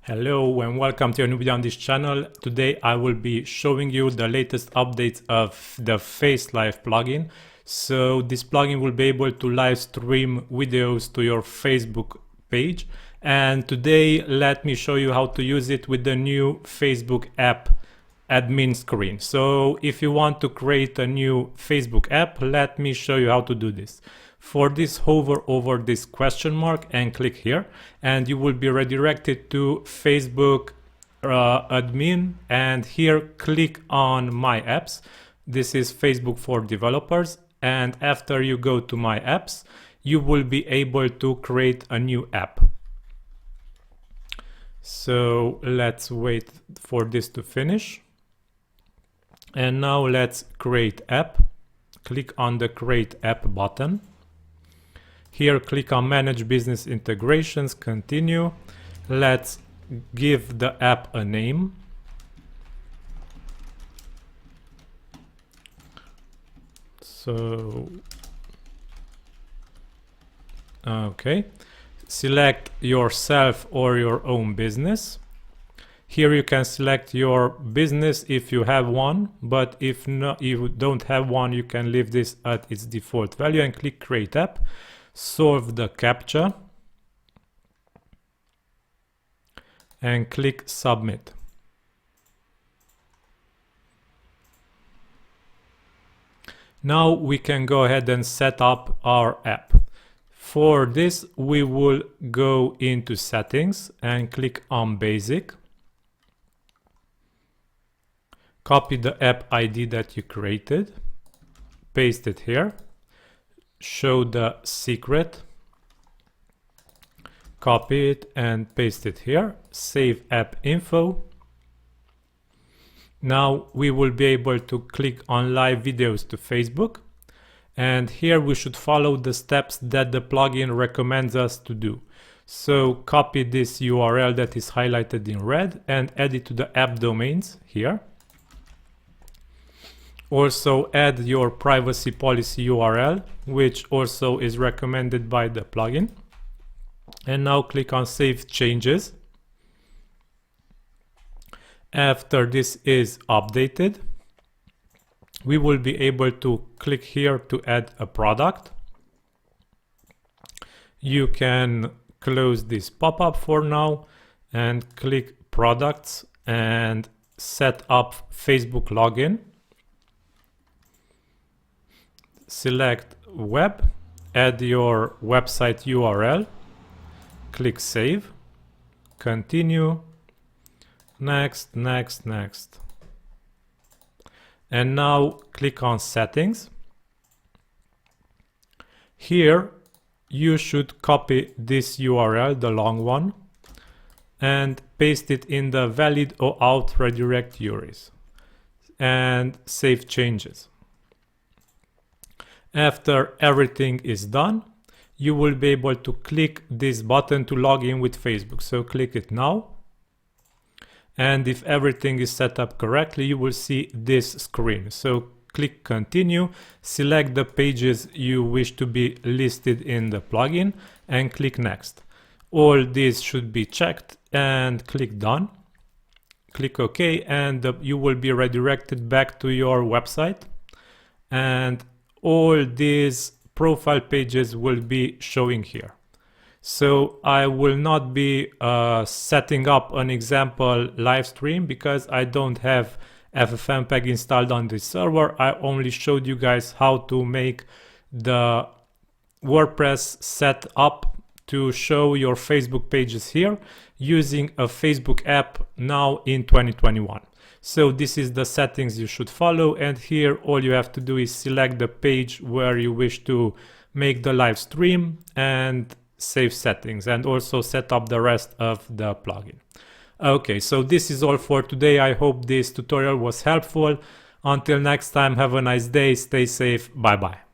Hello and welcome to a new video on this channel. Today I will be showing you the latest updates of the FaceLive plugin. So this plugin will be able to live stream videos to your Facebook page. And today let me show you how to use it with the new Facebook app admin screen. So if you want to create a new Facebook app, let me show you how to do this. For this, hover over this question mark and click here, and you will be redirected to Facebook admin, and here click on My Apps. This is Facebook for developers, and after you go to My Apps, you will be able to create a new app. So let's wait for this to finish. And now let's create app. Click on the Create App button. Here click on Manage Business Integrations, continue. Let's give the app a name. So, okay. Select yourself or your own business. Here you can select your business if you have one, but if not, you don't have one, you can leave this at its default value and click Create App. Solve the CAPTCHA and click Submit. Now we can go ahead and set up our app. For this, we will go into Settings and click on Basic. Copy the app ID that you created, paste it here. Show the secret, copy it and paste it here, save app info. Now we will be able to click on live videos to Facebook, and here we should follow the steps that the plugin recommends us to do. So copy this URL that is highlighted in red and add it to the app domains here. Also add your privacy policy URL, which also is recommended by the plugin. And now click on Save Changes. After this is updated, we will be able to click here to add a product. You can close this pop-up for now and click Products and set up Facebook login. Select Web, add your website URL, click Save, continue, next, next, next. And now click on Settings. Here you should copy this URL, the long one, and paste it in the valid or out redirect URIs and save changes. After everything is done, you will be able to click this button to log in with Facebook. So click it now. And if everything is set up correctly, you will see this screen. So click Continue, select the pages you wish to be listed in the plugin and click Next. All these should be checked and click Done. Click OK and you will be redirected back to your website. And all these profile pages will be showing here. So I will not be setting up an example live stream because I don't have FFmpeg installed on this server. I only showed you guys how to make the WordPress set up to show your Facebook pages here using a Facebook app now in 2021. So this is the settings you should follow, and here all you have to do is select the page where you wish to make the live stream and save settings, and also set up the rest of the plugin. Okay, so this is all for today. I hope this tutorial was helpful. Until next time, have a nice day, stay safe, bye bye.